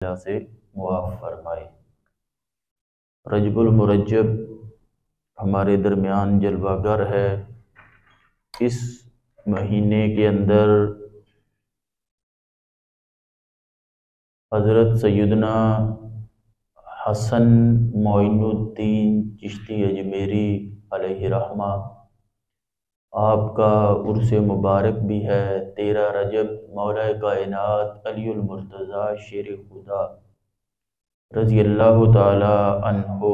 से मुआफ़ फरमाए। रजबुल मुरज्जब हमारे दरमियान जलवागर है। इस महीने के अंदर हज़रत सैयदना हसन मोइनुद्दीन चिश्ती अजमेरी अलैहि रहमा आपका उर्स मुबारक भी है। 13 रजब मौला कायनात अलीउल मुर्तज़ा शेर खुदा रज़ी अल्लाह ताला अन्हो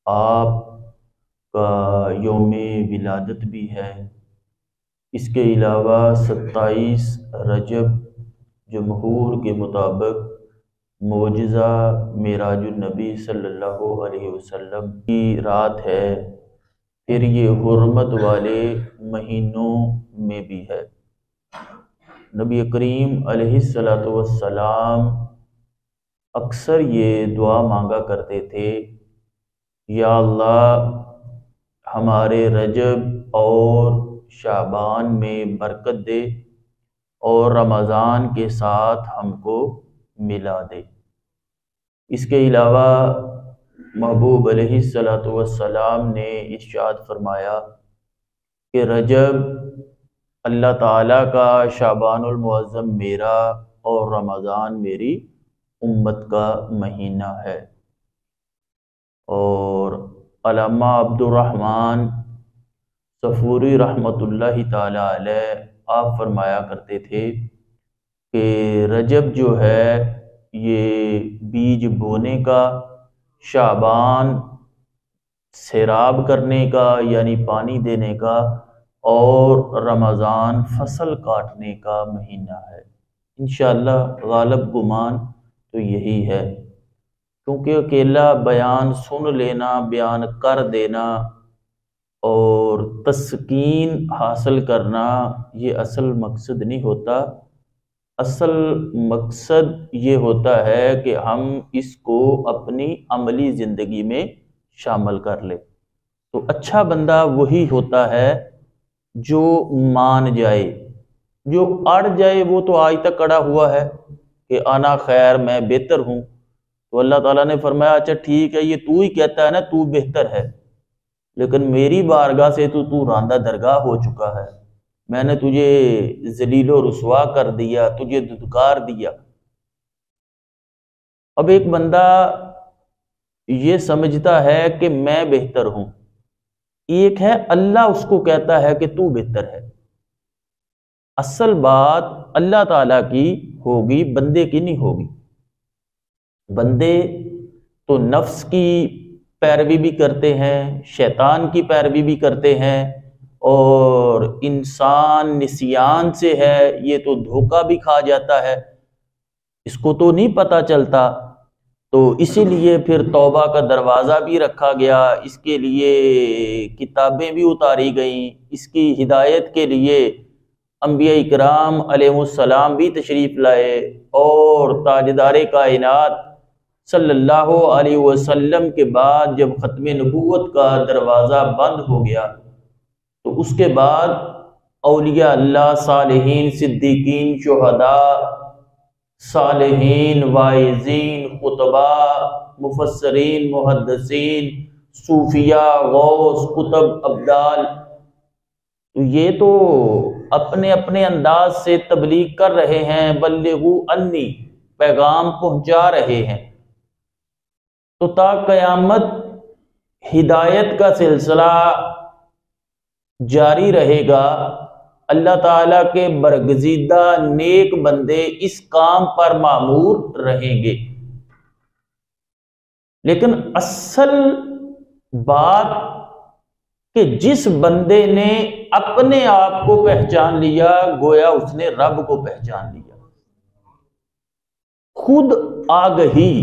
आपका यौम विलादत भी है। इसके अलावा 27 रजब जमहूर के मुताबिक मोजज़ा मेराजुन नबी सल्लल्लाहु अलैहि वसल्लम की रात है। फिर ये हुर्मत वाले महीनों में भी है। नबी करीम अलैहिस्सलातु वस्सलाम अक्सर ये दुआ मांगा करते थे, या अल्लाह हमारे रजब और शाबान में बरकत दे और रमज़ान के साथ हमको मिला दे। इसके अलावा महबूब अलैहिस्सलातु वस्सलाम ने इरशाद फरमाया कि रजब अल्लाह ताला का, शाबानुल मुअज़्ज़म मेरा और रमज़ान मेरी उम्मत का महीना है। और अल्लामा अब्दुर्रहमान सफूरी रहमतुल्लाहि ताला अलैह आप फरमाया करते थे कि रजब जो है ये बीज बोने का, शाबान सैराब करने का यानी पानी देने का, और रमज़ान फसल काटने का महीना है। इंशाअल्लाह गालिब गुमान तो यही है, क्योंकि अकेला बयान सुन लेना, बयान कर देना और तस्कीन हासिल करना ये असल मकसद नहीं होता। असल मकसद ये होता है कि हम इसको अपनी अमली ज़िंदगी में शामिल कर ले। तो अच्छा बंदा वही होता है जो मान जाए। जो अड़ जाए वो तो आज तक अड़ा हुआ है कि आना खैर, मैं बेहतर हूँ। तो अल्लाह ताला ने फरमाया, अच्छा ठीक है, ये तू ही कहता है ना तू बेहतर है, लेकिन मेरी बारगाह से तो तू रांदा दरगाह हो चुका है। मैंने तुझे जलीलो रुसवा कर दिया, तुझे धुतकार दिया। अब एक बंदा ये समझता है कि मैं बेहतर हूं, एक है अल्लाह उसको कहता है कि तू बेहतर है। असल बात अल्लाह ताला की होगी, बंदे की नहीं होगी। बंदे तो नफ्स की पैरवी भी करते हैं, शैतान की पैरवी भी करते हैं, और इंसान निसियान से है, ये तो धोखा भी खा जाता है, इसको तो नहीं पता चलता। तो इसीलिए फिर तौबा का दरवाज़ा भी रखा गया, इसके लिए किताबें भी उतारी गईं, इसकी हिदायत के लिए अंबिया इकराम अलैहिस्सलाम भी तशरीफ़ लाए, और ताजदारे कायनात सल्लल्लाहु अलैहि वसल्लम के बाद जब ख़त्म नबूवत का दरवाज़ा बंद हो गया तो उसके बाद औलिया अल्लाह, सालिहीन, सिद्दीकीन, शुहदा, सालिहीन, वाइज़ीन, खुतबा, मुफस्सरीन, मुहद्दिसीन, सूफिया, गौस, कुतब, अब्दाल, तो ये तो अपने अपने अंदाज से तबलीग कर रहे हैं, बल्लिगू अन्नी, पैगाम पहुंचा रहे हैं। तो ता क़यामत हिदायत का सिलसिला जारी रहेगा। अल्लाह ताला के बरगज़ीदा नेक बंदे इस काम पर मामूर रहेंगे। लेकिन असल बात कि जिस बंदे ने अपने आप को पहचान लिया, गोया उसने रब को पहचान लिया। खुद आगही,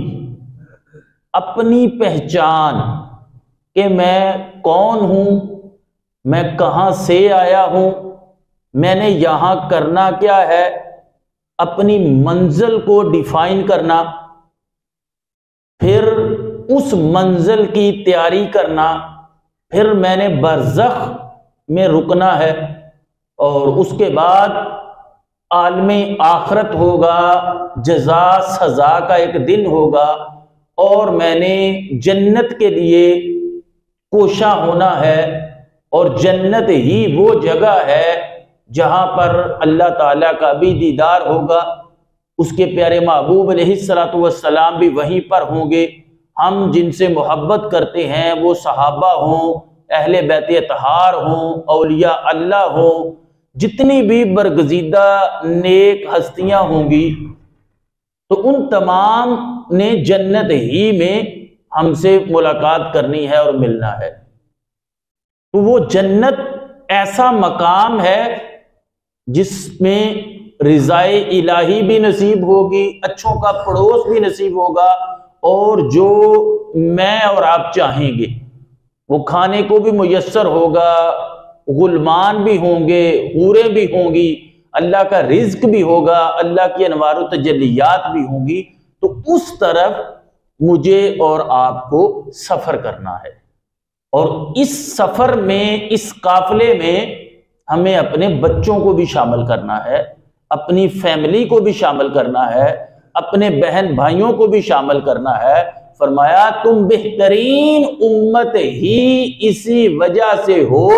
अपनी पहचान कि मैं कौन हूं, मैं कहां से आया हूं, मैंने यहां करना क्या है, अपनी मंजिल को डिफाइन करना, फिर उस मंजिल की तैयारी करना, फिर मैंने बरज़ख में रुकना है, और उसके बाद आलमे आखरत होगा, जजा सजा का एक दिन होगा, और मैंने जन्नत के लिए कोशा होना है, और जन्नत ही वो जगह है जहां पर अल्लाह ताला का भी दीदार होगा, उसके प्यारे महबूब अलैहिस्सलातु वस्सलाम भी वहीं पर होंगे। हम जिनसे मोहब्बत करते हैं वो सहाबा हों, अहले बैत अतहार हों, औलिया अल्लाह हों, जितनी भी बरगजीदा नेक हस्तियां होंगी, तो उन तमाम ने जन्नत ही में हमसे मुलाकात करनी है और मिलना है। तो वो जन्नत ऐसा मकाम है जिसमें रिज़ाए इलाही भी नसीब होगी, अच्छों का पड़ोस भी नसीब होगा, और जो मैं और आप चाहेंगे वो खाने को भी मुयस्सर होगा, गुलमान भी होंगे, हूरें भी होंगी, अल्लाह का रिज्क भी होगा, अल्लाह की अनवार तजल्लियात भी होंगी। तो उस तरफ मुझे और आपको सफर करना है, और इस सफर में, इस काफिले में हमें अपने बच्चों को भी शामिल करना है, अपनी फैमिली को भी शामिल करना है, अपने बहन भाइयों को भी शामिल करना है। फरमाया तुम बेहतरीन उम्मत ही इसी वजह से हो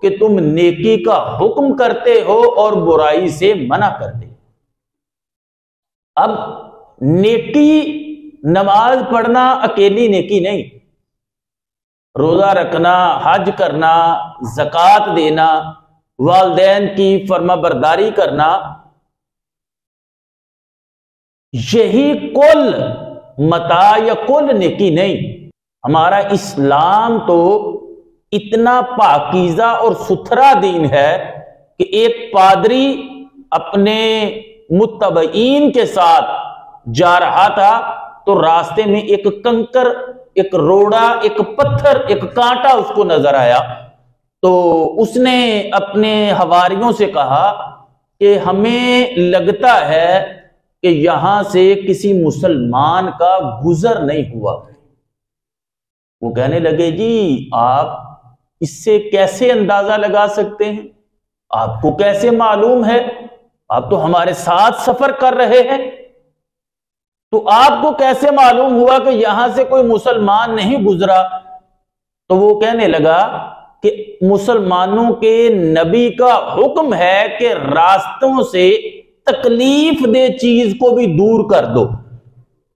कि तुम नेकी का हुक्म करते हो और बुराई से मना करते हो। अब नेकी, नमाज पढ़ना अकेली नेकी नहीं, रोजा रखना, हज करना, ज़कात देना, वालिदैन की फर्माबरदारी करना, यही कुल मता या कुल नेकी नहीं। हमारा इस्लाम तो इतना पाकीज़ा और सुथरा दीन है कि एक पादरी अपने मुत्तबईन के साथ जा रहा था, तो रास्ते में एक कंकर, एक रोड़ा, एक पत्थर, एक कांटा उसको नजर आया। तो उसने अपने हवारियों से कहा कि हमें लगता है कि यहां से किसी मुसलमान का गुजर नहीं हुआ। वो कहने लगे जी आप इससे कैसे अंदाजा लगा सकते हैं, आपको कैसे मालूम है, आप तो हमारे साथ सफर कर रहे हैं, तो आपको कैसे मालूम हुआ कि यहां से कोई मुसलमान नहीं गुजरा। तो वो कहने लगा कि मुसलमानों के नबी का हुक्म है कि रास्तों से तकलीफ दे चीज को भी दूर कर दो।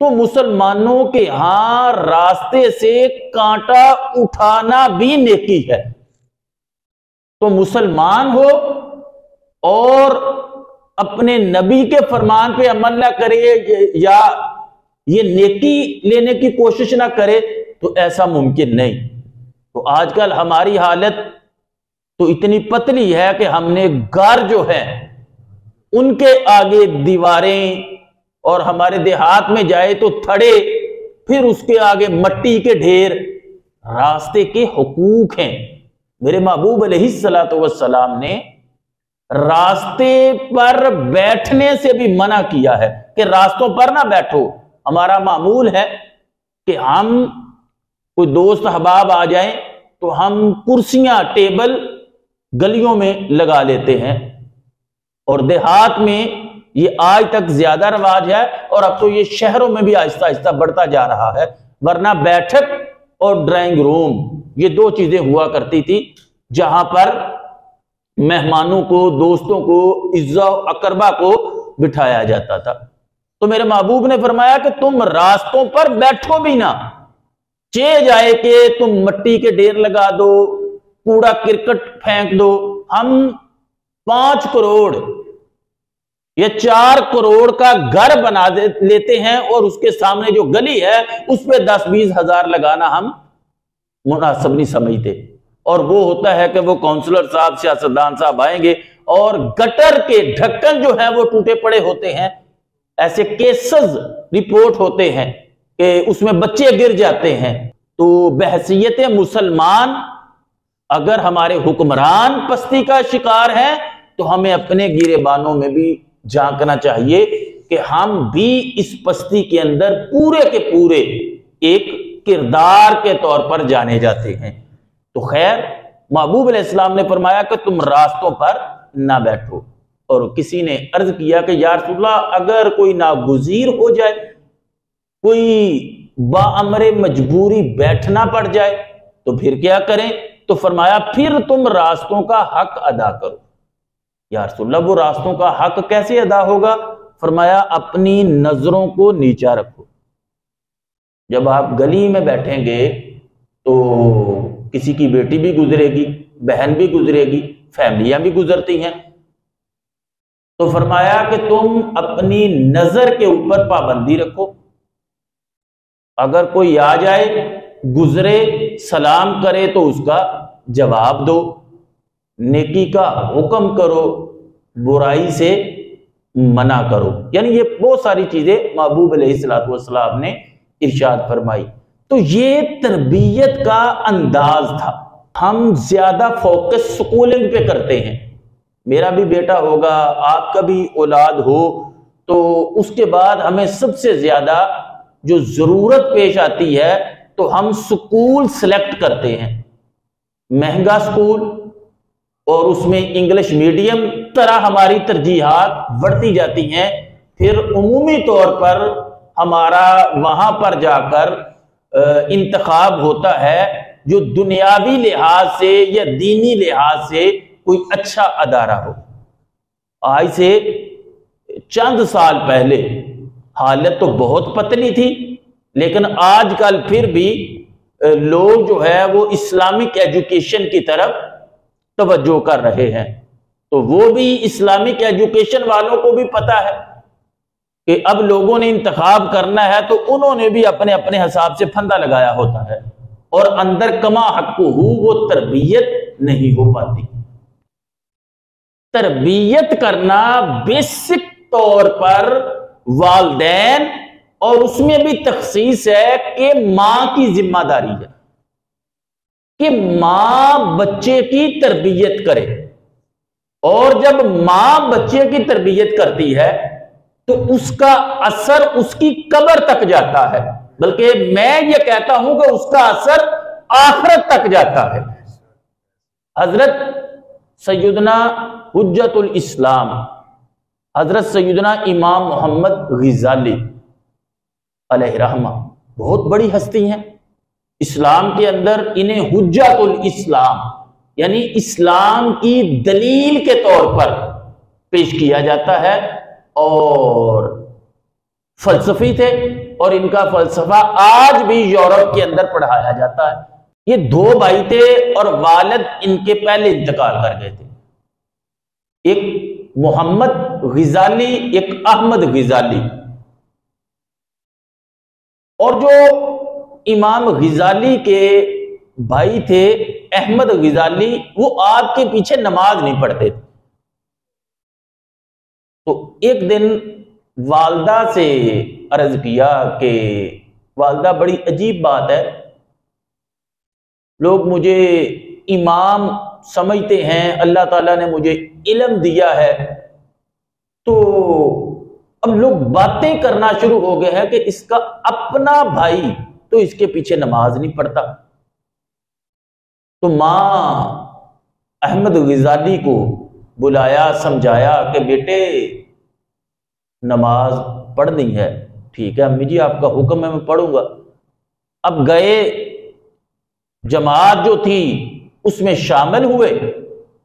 तो मुसलमानों के यहां रास्ते से कांटा उठाना भी नेकी है। तो मुसलमान हो और अपने नबी के फरमान पे अमल ना करे या ये नेकी लेने की कोशिश ना करे, तो ऐसा मुमकिन नहीं। तो आजकल हमारी हालत तो इतनी पतली है कि हमने घर जो है उनके आगे दीवारें, और हमारे देहात में जाए तो थड़े, फिर उसके आगे मट्टी के ढेर। रास्ते के हुकूक हैं। मेरे महबूब अलैहिस्सलातु वस्सलाम ने रास्ते पर बैठने से भी मना किया है कि रास्तों पर ना बैठो। हमारा मामूल है कि हम कोई दोस्त अहबाब आ जाएं तो हम कुर्सियां, टेबल गलियों में लगा लेते हैं, और देहात में ये आज तक ज्यादा रवाज है, और अब तो ये शहरों में भी आहिस्ता आहिस्ता बढ़ता जा रहा है। वरना बैठक और ड्राइंग रूम ये दो चीजें हुआ करती थी जहां पर मेहमानों को, दोस्तों को, इज्जा अकरबा को बिठाया जाता था। तो मेरे महबूब ने फरमाया कि तुम रास्तों पर बैठो भी ना, चे जाए कि तुम मट्टी के ढेर लगा दो, कूड़ा किरकट फेंक दो। हम 5 करोड़ या 4 करोड़ का घर बना लेते हैं, और उसके सामने जो गली है उस पर 10-20 हजार लगाना हम मुनासिब नहीं समझते। और वो होता है कि वो काउंसलर साहब, सियासतदान साहब आएंगे और गटर के ढक्कन जो है वो टूटे पड़े होते हैं। ऐसे केसेस रिपोर्ट होते हैं कि उसमें बच्चे गिर जाते हैं। तो बहसीयत मुसलमान अगर हमारे हुक्मरान पस्ती का शिकार हैं तो हमें अपने गिरेबानों में भी झांकना चाहिए कि हम भी इस पस्ती के अंदर पूरे के पूरे एक किरदार के तौर पर जाने जाते हैं। तो खैर, महबूब अलैहिस्सलाम ने फरमाया कि तुम रास्तों पर ना बैठो। और किसी ने अर्ज किया कि या रसूलल्लाह, अगर कोई नागुज़ीर हो जाए, कोई बाअमरे मजबूरी बैठना पड़ जाए, तो फिर क्या करें? तो फरमाया फिर तुम रास्तों का हक अदा करो। या रसूलल्लाह, वो रास्तों का हक कैसे अदा होगा? फरमाया अपनी नजरों को नीचा रखो। जब आप गली में बैठेंगे तो किसी की बेटी भी गुजरेगी, बहन भी गुजरेगी, फैमिलियां भी गुजरती हैं। तो फरमाया कि तुम अपनी नजर के ऊपर पाबंदी रखो। अगर कोई आ जाए, गुजरे, सलाम करे तो उसका जवाब दो, नेकी का हुक्म करो, बुराई से मना करो। यानी ये बहुत सारी चीजें महबूब अलैहिस्सलातु वस्सलाम ने इरशाद फरमाई। तो ये तरबियत का अंदाज था। हम ज्यादा फोकस स्कूलिंग पे करते हैं। मेरा भी बेटा होगा, आपका भी औलाद हो, तो उसके बाद हमें सबसे ज्यादा जो जरूरत पेश आती है तो हम स्कूल सिलेक्ट करते हैं। महंगा स्कूल और उसमें इंग्लिश मीडियम तरह हमारी तरजीहात बढ़ती जाती हैं। फिर उमूमी तौर पर हमारा वहां पर जाकर इंतखाब होता है जो दुनियावी लिहाज से या दीनी लिहाज से कोई अच्छा अदारा हो। आज से चंद साल पहले हालत तो बहुत पतली थी, लेकिन आजकल फिर भी लोग जो है वो इस्लामिक एजुकेशन की तरफ तवज्जो कर रहे हैं। तो वो भी इस्लामिक एजुकेशन वालों को भी पता है कि अब लोगों ने इंतखाब करना है, तो उन्होंने भी अपने अपने हिसाब से फंदा लगाया होता है और अंदर कमा हक़्क़ुहू वो तरबियत नहीं हो पाती। तरबियत करना बेसिक तौर पर वालिदैन, और उसमें भी तखसीस है कि मां की जिम्मेदारी है कि मां बच्चे की तरबियत करे। और जब मां बच्चे की तरबियत करती है तो उसका असर उसकी कब्र तक जाता है, बल्कि मैं ये कहता हूं कि उसका असर आखिरत तक जाता है। हजरत सैयदना हुज्जतुल इस्लाम हजरत सैयदना इमाम मोहम्मद ग़ज़ाली अलैहिर्रहमा बहुत बड़ी हस्ती हैं इस्लाम के अंदर। इन्हें हुज्जतुल इस्लाम यानी इस्लाम की दलील के तौर पर पेश किया जाता है। और फलसफी थे और इनका फलसफा आज भी यूरोप के अंदर पढ़ाया जाता है। ये दो भाई थे और वालिद इनके पहले इंतकाल कर गए थे। एक मोहम्मद ग़ज़ाली, एक अहमद ग़ज़ाली। और जो इमाम ग़ज़ाली के भाई थे अहमद ग़ज़ाली, वो आपके पीछे नमाज नहीं पढ़ते थे। तो एक दिन वालदा से अर्ज किया कि वालदा, बड़ी अजीब बात है, लोग मुझे इमाम समझते हैं, अल्लाह ताला ने मुझे इल्म दिया है, तो अब लोग बातें करना शुरू हो गए हैं कि इसका अपना भाई तो इसके पीछे नमाज नहीं पढ़ता। तो मां अहमद ग़ज़ाली को बुलाया, समझाया कि बेटे नमाज पढ़नी है। ठीक है अम्मी जी, आपका हुक्म है, मैं पढ़ूंगा। अब गए, जमात जो थी उसमें शामिल हुए।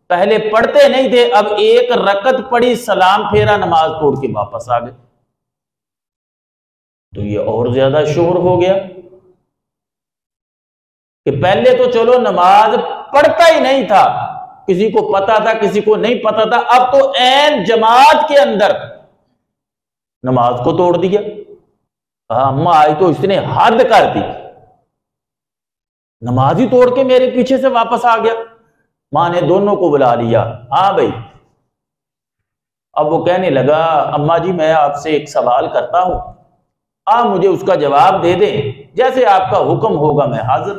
पहले पढ़ते नहीं थे, अब एक रकत पढ़ी, सलाम फेरा, नमाज तोड़ के वापस आ गए। तो ये और ज्यादा शोर हो गया कि पहले तो चलो नमाज पढ़ता ही नहीं था, किसी को पता था किसी को नहीं पता था, अब तो ऐन जमात के अंदर नमाज को तोड़ दिया। कहा अम्मा आज तो इसने हद कर दी, नमाज ही तोड़ के मेरे पीछे से वापस आ गया। मां ने दोनों को बुला लिया। हाँ भाई। अब वो कहने लगा अम्मा जी मैं आपसे एक सवाल करता हूं, आप मुझे उसका जवाब दे दें, जैसे आपका हुक्म होगा मैं हाजिर।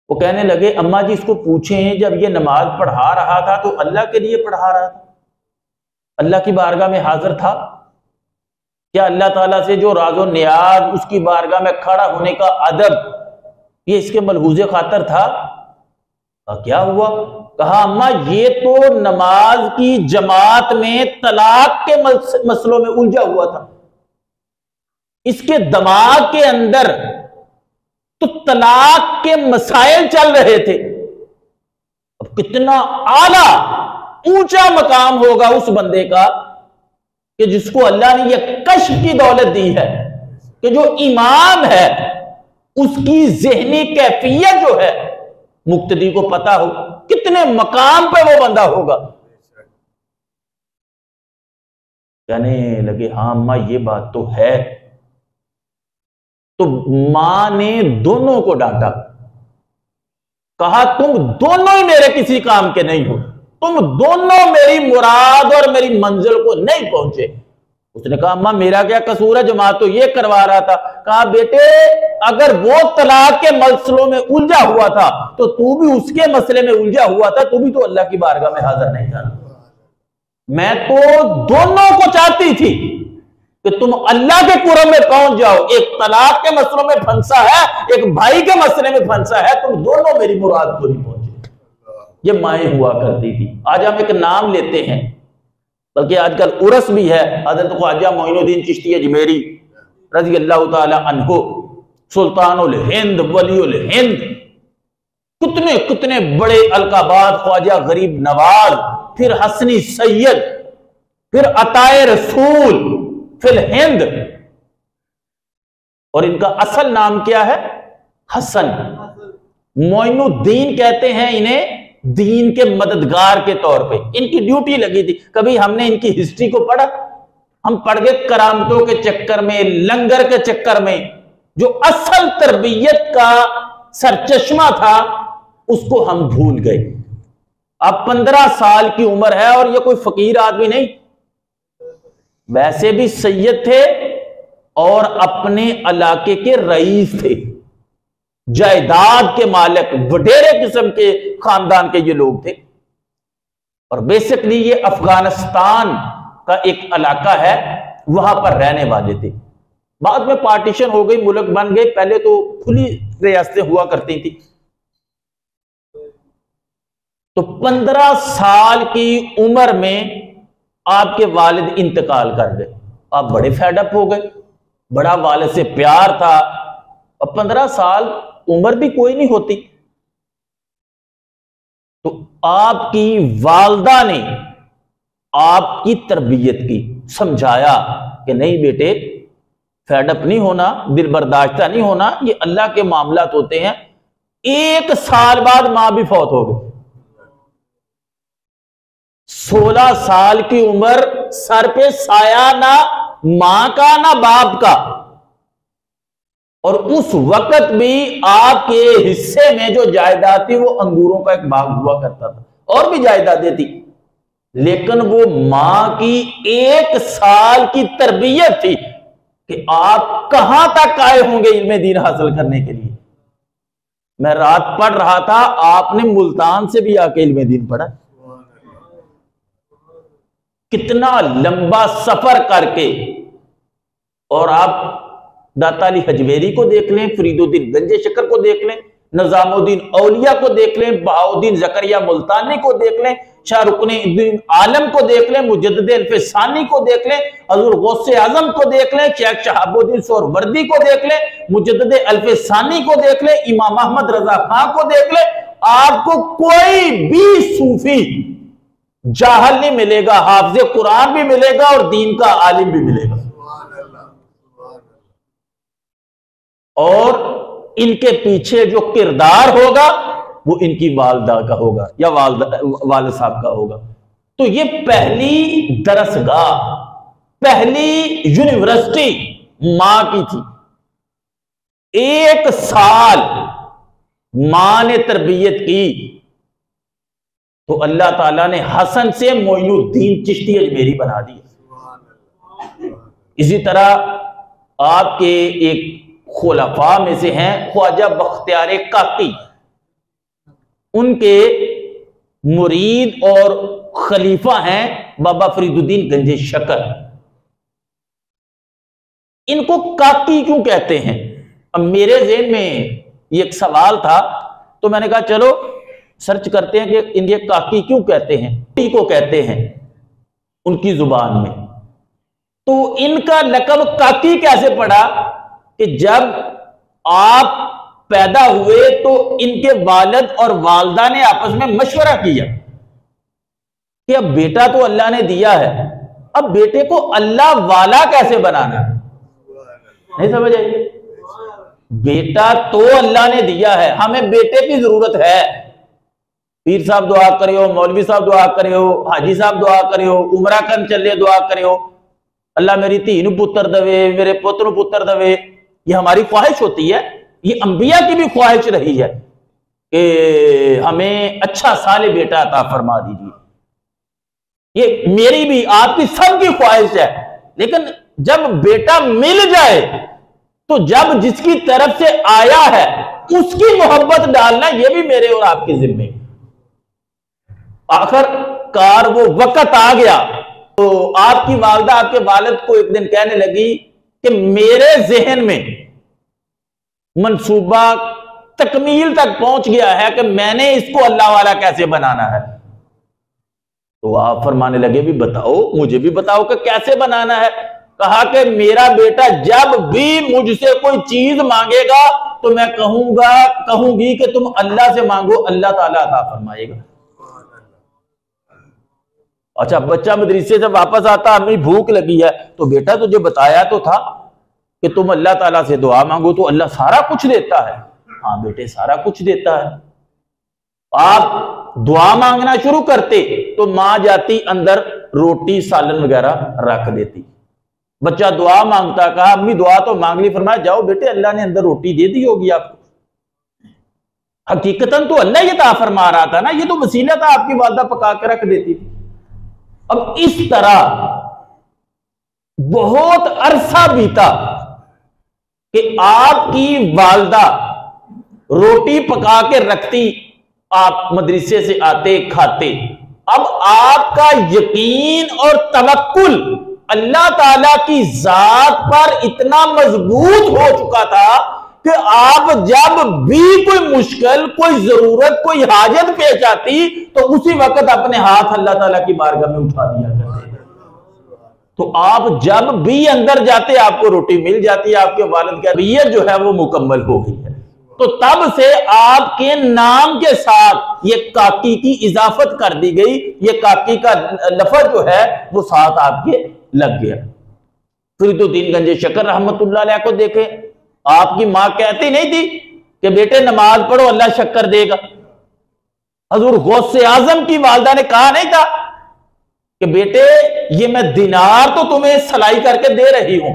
वो कहने लगे अम्मा जी इसको पूछें, जब ये नमाज पढ़ा रहा था तो अल्लाह के लिए पढ़ा रहा था, अल्लाह की बारगाह में हाजिर था? क्या अल्लाह ताला से जो राज़ो नियाज, उसकी बारगाह में खड़ा होने का अदब, ये इसके मलहूज़े खातर था? क्या हुआ? कहा अम्मा ये तो नमाज की जमात में तलाक के मसलों में उलझा हुआ था, इसके दिमाग के अंदर तो तलाक के मसाइल चल रहे थे। अब कितना आला ऊंचा मकाम होगा उस बंदे का कि जिसको अल्लाह ने यह कश्फ की दौलत दी है कि जो इमाम है उसकी ज़हनी कैफियत जो है मुक्तदी को पता हो, कितने मकाम पे वो बंदा होगा। कहने लगे हाँ अम्मा ये बात तो है। तो मां ने दोनों को डांटा, कहा तुम दोनों ही मेरे किसी काम के नहीं हो, तुम दोनों मेरी मुराद और मेरी मंजिल को नहीं पहुंचे। उसने कहा अम्मा मेरा क्या कसूर है, जमात तो ये करवा रहा था। कहा बेटे अगर वो तलाक के मसलों में उलझा हुआ था तो तू भी उसके मसले में उलझा हुआ था, तू भी तो अल्लाह की बारगाह में हाजिर नहीं था। मैं तो दोनों को चाहती थी कि तुम अल्लाह के कुरब में पहुंच जाओ। एक तलाक के मसलों में फंसा है, एक भाई के मसले में फंसा है, तुम दोनों मेरी मुराद को नहीं पहुंचे। ये माएं हुआ करती थी। आज हम एक नाम लेते हैं, बल्कि आजकल उर्स भी है। हज़रत ख्वाजा मोइनुद्दीन चिश्ती अजमेरी रज़ी अल्लाह ताला अन्हु, सुल्तानुल हिंद, वलीउल हिंद, कितने कितने बड़े अलकाबाद, ख्वाजा गरीब नवाज, फिर हसनी सैयद, फिर अताए रसूल फिल हिंद। और इनका असल नाम क्या है? हसन। मोइनुद्दीन कहते हैं इन्हें, दीन के मददगार के तौर पे इनकी ड्यूटी लगी थी। कभी हमने इनकी हिस्ट्री को पढ़ा? हम पढ़ गए करामतों के चक्कर में, लंगर के चक्कर में। जो असल तरबियत का सरचश्मा था उसको हम भूल गए। अब 15 साल की उम्र है और ये कोई फकीर आदमी नहीं, वैसे भी सैयद थे और अपने इलाके के रईस थे, जायदाद के मालिक, वडेरे किस्म के खानदान के ये लोग थे। और बेसिकली ये अफगानिस्तान का एक इलाका है, वहां पर रहने वाले थे। बाद में पार्टीशन हो गई, मुल्क बन गए, पहले तो खुली रियासतें हुआ करती थी। तो 15 साल की उम्र में आपके वालिद इंतकाल कर गए। आप बड़े फेडअप हो गए, बड़ा वालिद से प्यार था। अब 15 साल उम्र भी कोई नहीं होती। तो आपकी वालदा ने आपकी तरबियत की, समझाया कि नहीं बेटे फेडअप नहीं होना, दिल बर्दाश्ता नहीं होना, ये अल्लाह के मामलात होते हैं। 1 साल बाद मां भी फौत हो गई। 16 साल की उम्र, सर पे साया ना मां का ना बाप का। और उस वक्त भी आपके हिस्से में जो जायदाद थी वो अंगूरों का एक बाग हुआ करता था, और भी जायदादें थी। लेकिन वो मां की 1 साल की तरबियत थी कि आप कहां तक आए होंगे इल्म दीन हासिल करने के लिए। मैं रात पढ़ रहा था, आपने मुल्तान से भी आके इल्म दीन पढ़ा। कितना लंबा सफर करके। और आप दाता अली हजवेरी को देख लें, फरीदुद्दीन गंजे शक्कर को देख लें, निजामुद्दीन औलिया को देख लें, बहाउद्दीन जकरिया मुल्तानी को देख लें, शाहरुखुद्दीन आलम को देख लें, मुजद्दिद अल्फसानी को देख लें, हजूर गौसे आजम को देख लें, शेख शहाबुद्दीन सोहरवर्दी को देख लें, मुजद्दिद अल्फसानी को देख लें, इमाम अहमद रजा खां को देख लें। आपको कोई भी सूफी जाहल नहीं मिलेगा, हाफिज कुरान भी मिलेगा और दीन का आलिम भी मिलेगा। और इनके पीछे जो किरदार होगा वो इनकी वालदा का होगा या वालिद साहब का होगा। तो ये पहली दरसगाह, पहली यूनिवर्सिटी मां की थी। 1 साल मां ने तरबियत की तो अल्लाह ताला ने हसन से मोइनुद्दीन चिश्ती अजमेरी बना दिया। इसी तरह आपके एक खुलफा में से हैं ख्वाजा बख्तियार काकी, उनके मुरीद और खलीफा हैं बाबा फरीदुद्दीन गंजे शक्कर। इनको काकी क्यों कहते हैं? अब मेरे ज़हन में ये एक सवाल था, तो मैंने कहा चलो सर्च करते हैं कि इनके काकी क्यों कहते हैं, टी को कहते हैं उनकी जुबान में। तो इनका लकब काकी कैसे पड़ा कि जब आप पैदा हुए तो इनके वालिद और वालदा ने आपस में मशवरा किया कि अब बेटा तो अल्लाह ने दिया है, अब बेटे को अल्लाह वाला कैसे बनाना है। नहीं समझ आई? बेटा तो अल्लाह ने दिया है, हमें बेटे की जरूरत है। पीर साहब दुआ करे हो, मौलवी साहब दुआ करे हो, हाजी साहब दुआ करे हो, उमरा कन चले दुआ करे हो, अल्लाह मेरी धी नू पुत्र दवे, मेरे पुत्र नू पुत्र दवे। ये हमारी ख्वाहिश होती है, ये अंबिया की भी ख्वाहिश रही है कि हमें अच्छा साले बेटा अता फरमा दीजिए। ये मेरी भी आपकी सबकी ख्वाहिश है। लेकिन जब बेटा मिल जाए तो जब जिसकी तरफ से आया है उसकी मोहब्बत डालना ये भी मेरे और आपके जिम्मे। आखिरकार वो वक्त आ गया तो आपकी वालदा आपके वालिद को एक दिन कहने लगी कि मेरे जहन में मंसूबा तकमील तक पहुंच गया है कि मैंने इसको अल्लाह वाला कैसे बनाना है। तो आप फरमाने लगे भी बताओ, मुझे भी बताओ कि कैसे बनाना है। कहा कि मेरा बेटा जब भी मुझसे कोई चीज मांगेगा तो मैं कहूंगी कि तुम अल्लाह से मांगो, अल्लाह ताला अता फरमाएगा। अच्छा, बच्चा मदरसे से वापस आता, अम्मी भूख लगी है, तो बेटा तुझे बताया तो था कि तुम अल्लाह ताला से दुआ मांगो तो अल्लाह सारा कुछ देता है। हाँ बेटे, सारा कुछ देता है। आप दुआ मांगना शुरू करते तो मां जाती अंदर रोटी सालन वगैरह रख देती। बच्चा दुआ मांगता, कहा अम्मी दुआ तो मांग ली, फरमाया जाओ बेटे अल्लाह ने अंदर रोटी दे दी होगी आपको। हकीकतन तो अल्लाह ये ता फरमा रहा था ना, ये तो वसीला था, आपकी वालदा पका के रख देती थी। अब इस तरह बहुत अरसा बीता कि आपकी वालदा रोटी पका के रखती, आप मदरसे से आते खाते। अब आपका यकीन और तवक्कुल अल्लाह ताला की जात पर इतना मजबूत हो चुका था कि आप जब भी कोई मुश्किल, कोई जरूरत, कोई हाजत पेश आती तो उसी वक्त अपने हाथ अल्लाह ताला की बारगाह में उठा दिया करते। तो आप जब भी अंदर जाते आपको रोटी मिल जाती है, आपके वालिद की रबियत जो है वो मुकम्मल हो गई है। तो तब से आपके नाम के साथ ये काकी की इजाफत कर दी गई, ये काकी का लफ्ज जो है वो साथ आपके लग गया। फरीदुद्दीन गंजे शकर रहमतुल्लाह अलैह को देखें, आपकी मां कहती नहीं थी कि बेटे नमाज पढ़ो अल्लाह शक्कर देगा। हजूर गौसे आजम की वालदा ने कहा नहीं था कि बेटे ये मैं दिनार तो तुम्हें सलाई करके दे रही हूं,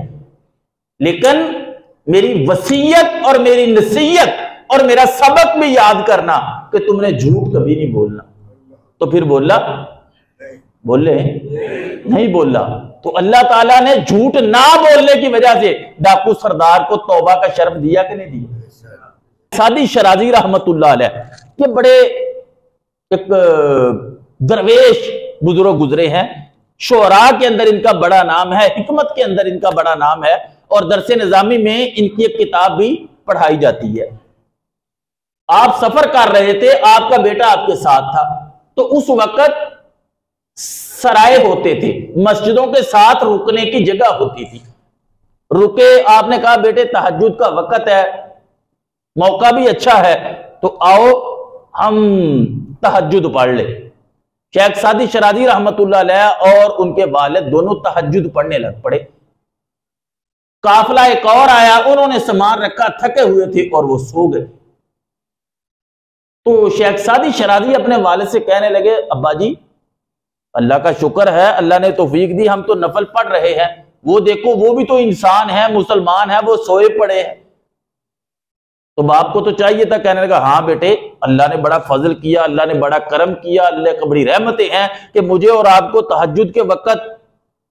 लेकिन मेरी वसीयत और मेरी नसीहत और मेरा सबक भी याद करना कि तुमने झूठ कभी नहीं बोलना। तो फिर बोला, बोले नहीं बोला। तो अल्लाह ताला ने झूठ ना बोलने की वजह से डाकू सरदार को तौबा का शर्फ दिया कि नहीं दिया। सादी शराजी रहमतुल्लाह अलैह ये बड़े एक दरवेश बुजुर्ग गुजरे हैं। शोरा के अंदर इनका बड़ा नाम है, हिकमत के अंदर इनका बड़ा नाम है, और दरसे निजामी में इनकी एक किताब भी पढ़ाई जाती है। आप सफर कर रहे थे, आपका बेटा आपके साथ था, तो उस वक्त सराय होते थे, मस्जिदों के साथ रुकने की जगह होती थी। रुके, आपने कहा बेटे तहज्जुद का वक्त है, मौका भी अच्छा है, तो आओ हम तहज्जुद पढ़ ले। शेख सादी शराजी रहमतुल्लाह अलैह और उनके वालिद दोनों तहज्जुद पढ़ने लग पड़े। काफिला एक और आया, उन्होंने सामान रखा, थके हुए थे और वो सो गए। तो शेख सादी शराजी अपने वालिद से कहने लगे, अब्बा जी अल्लाह का शुक्र है, अल्लाह ने तौफीक दी, हम तो नफल पढ़ रहे हैं, वो देखो वो भी तो इंसान है, मुसलमान है, वो सोए पड़े हैं। तो बाप को तो चाहिए था, कहने लगा हाँ बेटे अल्लाह ने बड़ा फजल किया, अल्लाह ने बड़ा करम किया, अल्लाह की बड़ी रहमतें हैं कि मुझे और आपको तहज्जुद के वक्त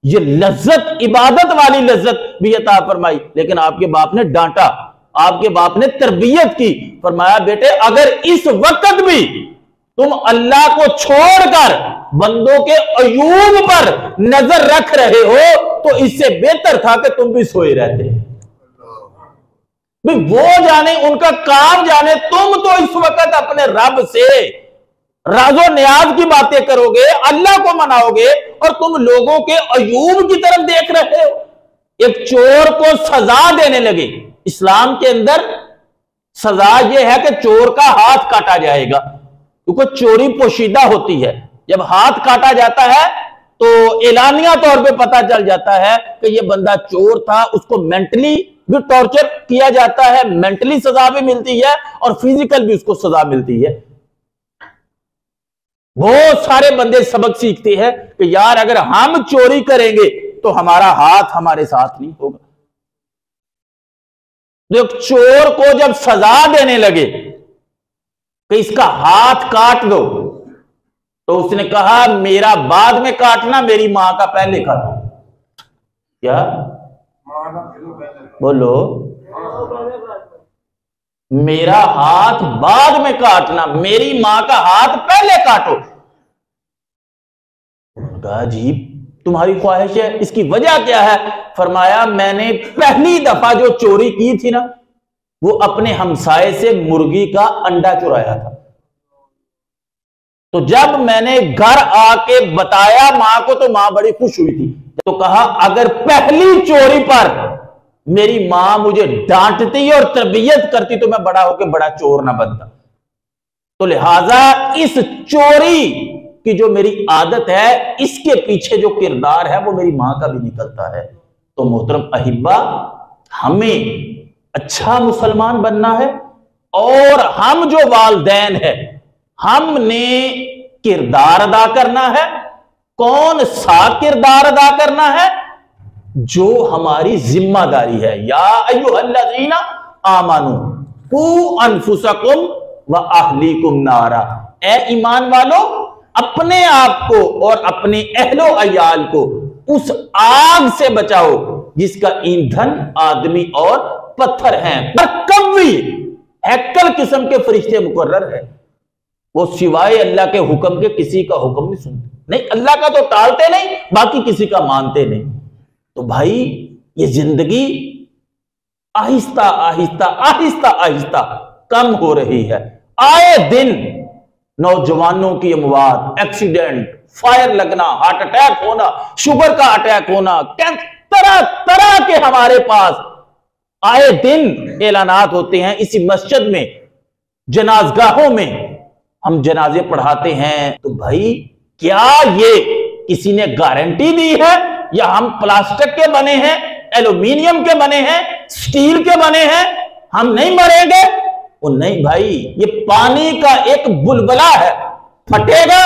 ये लज्जत, इबादत वाली लज्जत भी अता फरमाई। लेकिन आपके बाप ने डांटा, आपके बाप ने तरबियत की, फरमाया बेटे अगर इस वक्त भी तुम अल्लाह को छोड़कर बंदों के अयूब पर नजर रख रहे हो तो इससे बेहतर था कि तुम भी सोए रहते। वो जाने, उनका काम जाने, तुम तो इस वक्त अपने रब से राजो न्याज की बातें करोगे, अल्लाह को मनाओगे, और तुम लोगों के अयूब की तरफ देख रहे हो। एक चोर को सजा देने लगे। इस्लाम के अंदर सजा यह है कि चोर का हाथ काटा जाएगा, क्योंकि चोरी पोशीदा होती है। जब हाथ काटा जाता है तो एलानिया तौर पे पता चल जाता है कि यह बंदा चोर था। उसको मेंटली भी टॉर्चर किया जाता है, मेंटली सजा भी मिलती है और फिजिकल भी उसको सजा मिलती है। बहुत सारे बंदे सबक सीखते हैं कि यार अगर हम चोरी करेंगे तो हमारा हाथ हमारे साथ नहीं होगा। तो चोर को जब सजा देने लगे कि इसका हाथ काट दो, तो उसने कहा मेरा बाद में काटना, मेरी मां का पहले काटो। क्या बोलो? मेरा हाथ बाद में काटना, मेरी मां का हाथ पहले काटो। अजीब तुम्हारी ख्वाहिश है, इसकी वजह क्या है? फरमाया मैंने पहली दफा जो चोरी की थी ना, वो अपने हमसाये से मुर्गी का अंडा चुराया था। तो जब मैंने घर आके बताया मां को, तो मां बड़ी खुश हुई थी। तो कहा अगर पहली चोरी पर मेरी मां मुझे डांटती और तरबियत करती तो मैं बड़ा होकर बड़ा चोर ना बनता। तो लिहाजा इस चोरी की जो मेरी आदत है, इसके पीछे जो किरदार है वो मेरी मां का भी निकलता है। तो मोहतरम अहिब्बा, हमें अच्छा मुसलमान बनना है, और हम जो वालिदैन है हमने किरदार अदा करना है। कौन सा किरदार अदा करना है? जो हमारी जिम्मेदारी है। या अय्युहल्लज़ीना आमनू कू अनफुसकुम व अहलीकुम नारा। ए ईमान वालों, अपने आप को और अपने अहलो अयाल को उस आग से बचाओ जिसका ईंधन आदमी और पत्थर हैं। पर कभी हैकल किस्म के फरिश्ते मुकर्रर है, वो सिवाय अल्लाह के हुक्म के किसी का हुक्म नहीं सुनते। नहीं, अल्लाह का तो टालते नहीं, बाकी किसी का मानते नहीं। तो भाई ये जिंदगी आहिस्ता आहिस्ता आहिस्ता आहिस्ता कम हो रही है। आए दिन नौजवानों की अमवात, एक्सीडेंट, फायर लगना, हार्ट अटैक होना, शुगर का अटैक होना, तरह तरह के हमारे पास आए दिन ऐलानात होते हैं। इसी मस्जिद में, जनाजगाहों में हम जनाजे पढ़ाते हैं। तो भाई क्या ये किसी ने गारंटी दी है? या हम प्लास्टिक के बने हैं, एल्यूमिनियम के बने हैं, स्टील के बने हैं, हम नहीं मरेंगे? वो नहीं भाई, ये पानी का एक बुलबुला है, फटेगा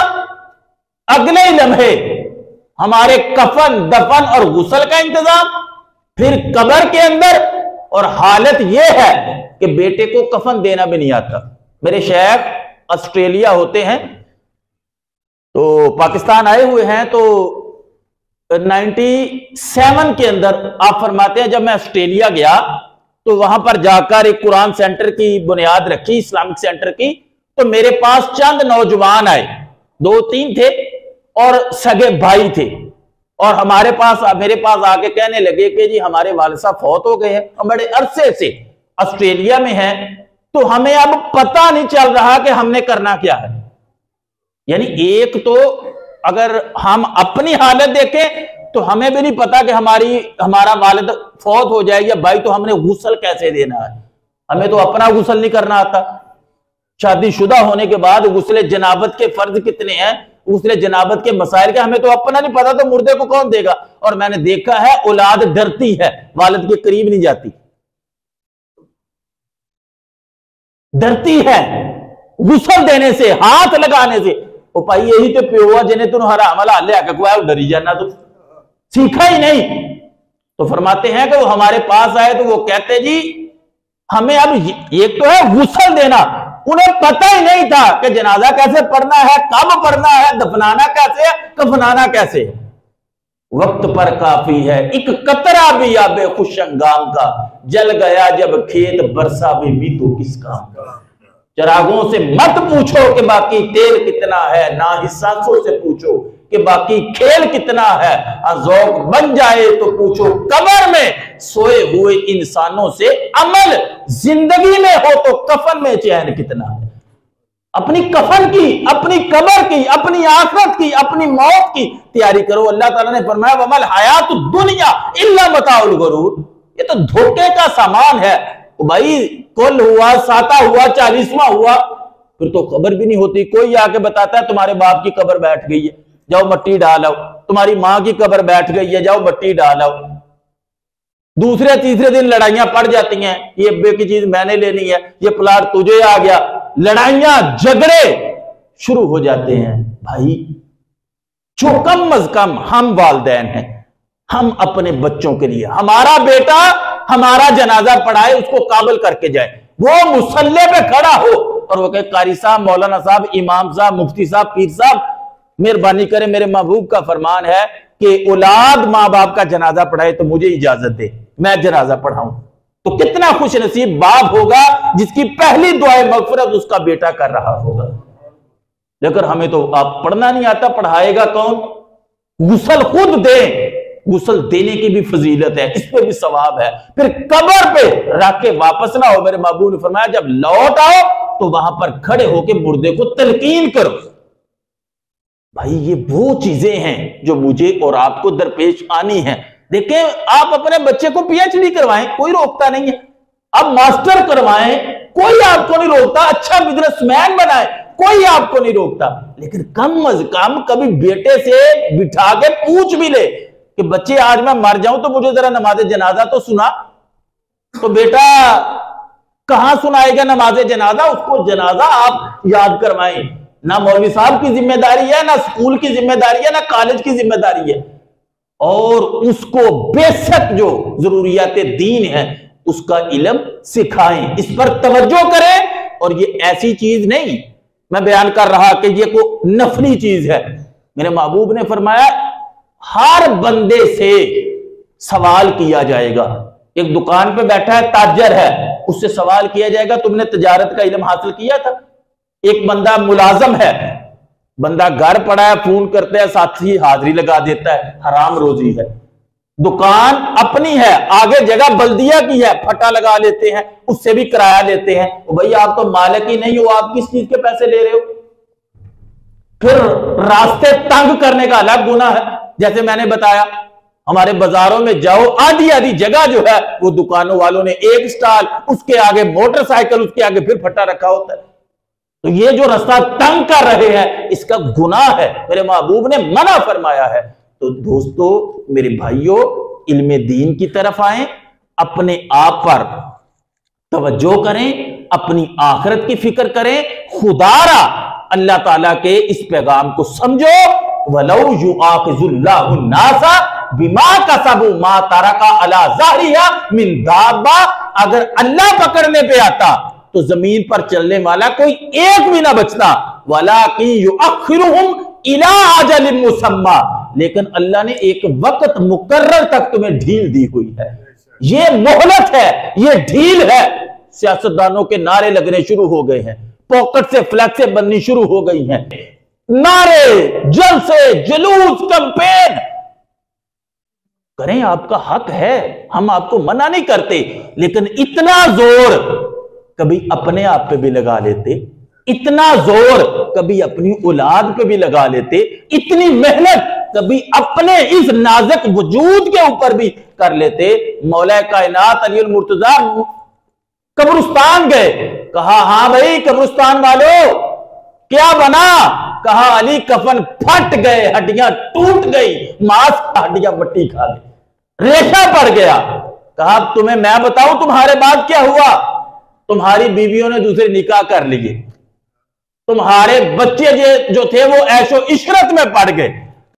अगले ही लम्हे हमारे कफन, दफन और गुस्ल का इंतजाम, फिर कब्र के अंदर। और हालत यह है कि बेटे को कफन देना भी नहीं आता। मेरे शेख ऑस्ट्रेलिया होते हैं, तो पाकिस्तान आए हुए हैं। तो 97 के अंदर आप फरमाते हैं, जब मैं ऑस्ट्रेलिया गया तो वहां पर जाकर एक कुरान सेंटर की बुनियाद रखी, इस्लामिक सेंटर की। तो मेरे पास चंद नौजवान आए, 2-3 थे और सगे भाई थे, और मेरे पास आके कहने लगे कि जी हमारे वालिद साहब फौत हो गए हैं, हम बड़े अरसे से ऑस्ट्रेलिया में हैं, तो हमें अब पता नहीं चल रहा कि हमने करना क्या है। यानी एक तो अगर हम अपनी हालत देखें तो हमें भी नहीं पता कि हमारा वालिद फौत हो जाए या भाई, तो हमने गुस्ल कैसे देना है? हमें तो अपना गुस्ल नहीं करना आता। शादीशुदा होने के बाद गुस्ले जनाबत के फर्ज कितने हैं, गुस्ले जनाबत के मसाइल के हमें तो अपना नहीं पता, तो मुर्दे को कौन देगा? और मैंने देखा है औलाद डरती है, वालिद के करीब नहीं जाती, डरती है गुस्ल देने से, हाथ लगाने से। ओ भाई यही तो प्यो जिन्हें तुम हराम ले आके कोई डरी जाना, तुम सीखा ही नहीं। तो फरमाते हैं कि वो हमारे पास आए तो वो कहते जी हमें अब एक तो है गुस्ल देना, उन्हें पता ही नहीं था कि जनाजा कैसे पढ़ना है, कब पढ़ना है, दफनाना कैसे है, कफनाना कैसे है। वक्त पर काफी है एक कतरा भी आबे खुश अंगाम का, जल गया जब खेत बरसा भी मीतू किस काम का। चरागों से मत पूछो कि बाकी तेल कितना है, ना ही सांसों से पूछो कि बाकी खेल कितना है। अज़ौक बन जाए तो पूछो कब्र में सोए हुए इंसानों से, अमल जिंदगी में हो तो कफन में चैन कितना है। अपनी कफन की, अपनी कब्र की, अपनी आखिरत की, अपनी मौत की तैयारी करो। अल्लाह ताला ने फरमाया वमल हयात दुनिया इल्ला मताउल गुरूर, ये तो धोखे का सामान है। भाई कुल हुआ, साता हुआ, 40वां हुआ, फिर तो खबर भी नहीं होती। कोई आके बताता है तुम्हारे बाप की कब्र बैठ गई है, जाओ मट्टी डाल आओ, तुम्हारी मां की कब्र बैठ गई है, जाओ मट्टी डाल आओ। दूसरे तीसरे दिन लड़ाइयां पड़ जाती हैं, ये अब्बे की चीज मैंने लेनी है, ये प्लाट तुझे आ गया, लड़ाइयां झगड़े शुरू हो जाते हैं। भाई जो कम अज कम हम वालिदैन हैं, हम अपने बच्चों के लिए, हमारा बेटा हमारा जनाजा पढ़ाए, उसको काबिल करके जाए, वो मुसल्ले पे खड़ा हो और वो कहे कारी साहब, मौलाना साहब, इमाम साहब, मुफ्ती साहब, पीर साहब, मेहरबानी करें, मेरे महबूब का फरमान है कि औलाद मां बाप का जनाजा पढ़ाए तो मुझे इजाजत दे, मैं जनाजा पढ़ाऊं। तो कितना खुश नसीब बाप होगा जिसकी पहली दुआए मगफिरत उसका बेटा कर रहा होगा। लेकिन हमें तो आप पढ़ना नहीं आता, पढ़ाएगा कौन? गुसल खुद दे, गुसल देने की भी फजीलत है, इस पे भी सवाब है। फिर कब्र पे रख के वापस ना हो, मेरे महबूब ने फरमाया जब लौट आओ तो वहां पर खड़े होकर मुर्दे को तलकीन करो। भाई ये वो चीजें हैं जो मुझे और आपको दरपेश आनी है। देखें, आप अपने बच्चे को पीएचडी करवाएं, कोई रोकता नहीं है, आप मास्टर करवाएं, कोई आपको नहीं रोकता, अच्छा बिजनेसमैन बनाए, कोई आपको नहीं रोकता। लेकिन कम अज कम कभी बेटे से बिठा के पूछ भी ले कि बच्चे आज मैं मर जाऊं तो मुझे जरा नमाज जनाजा तो सुना। तो बेटा कहां सुनाएगा नमाज जनाजा? उसको जनाजा आप याद करवाएं। ना मौलवी साहब की जिम्मेदारी है, ना स्कूल की जिम्मेदारी है, ना कॉलेज की जिम्मेदारी है। और उसको बेशक जो जरूरियात दीन है उसका इल्म सिखाएं, इस पर तवज्जो करें। और ये ऐसी चीज नहीं मैं बयान कर रहा कि ये कोई नफली चीज है। मेरे महबूब ने फरमाया हर बंदे से सवाल किया जाएगा। एक दुकान पे बैठा है, ताजर है, उससे सवाल किया जाएगा तुमने तजारत का इल्म हासिल किया था? एक बंदा मुलाजम है, बंदा घर पड़ा है, फोन करते हैं, साथी हाजिरी लगा देता है, हराम रोजी है। दुकान अपनी है, आगे जगह बल्दिया की है, फटा लगा लेते हैं, उससे भी किराया लेते हैं। तो भाई आप तो मालिक ही नहीं हो, आप किस चीज के पैसे ले रहे हो? फिर रास्ते तंग करने का अलग गुनाह है। जैसे मैंने बताया, हमारे बाजारों में जाओ, आधी आधी जगह जो है वो दुकानों वालों ने एक स्टॉल, उसके आगे मोटरसाइकिल, उसके आगे फिर फटा रखा होता है। तो ये जो रास्ता तंग कर रहे हैं इसका गुनाह है, मेरे महबूब ने मना फरमाया है। तो दोस्तों, मेरे भाइयों, इल्मे दीन की तरफ आए, अपने आप पर तवज्जो करें, अपनी आखिरत की फिक्र करें, खुदारा अल्लाह ताला के इस पैगाम को समझो। वलौ युआखिजुल्लाहु नासा बिमा कसबू मा तरका अला ज़हरिहा मिन दाब्बा, अगर अल्लाह पकड़ने पे आता तो जमीन पर चलने वाला कोई एक भी ना बचता। वलाकिन युअख्खिरुहुम इला अजलिन मुसम्मा, लेकिन अल्लाह ने एक वक्त मुकर्रर तक तुम्हें ढील दी हुई है। ये मोहलत है, ये ढील है। सियासतदानों के नारे लगने शुरू हो गए हैं, पॉकेट से फ्लैक्सें बननी शुरू हो गई हैं, नारे, जलसे, जुलूस, कैंपेन करें, आपका हक है, हम आपको मना नहीं करते। लेकिन इतना जोर कभी अपने आप पे भी लगा लेते, इतना जोर कभी अपनी औलाद पे भी लगा लेते, इतनी मेहनत कभी अपने इस नाजुक वजूद के ऊपर भी कर लेते। मौला कायनात अली मुर्तजा कब्रिस्तान गए, कहा हाँ भाई कब्रिस्तान वालों क्या बना? कहा अली कफन फट गए, हड्डियां टूट गई, मांस हड्डियां मट्टी खा गई, रेशा पड़ गया। कहा तुम्हें मैं बताऊं तुम्हारे बाद क्या हुआ? तुम्हारी बीवियों ने दूसरे निकाह कर लिए, तुम्हारे बच्चे जो थे वो ऐशो इशरत में पड़ गए,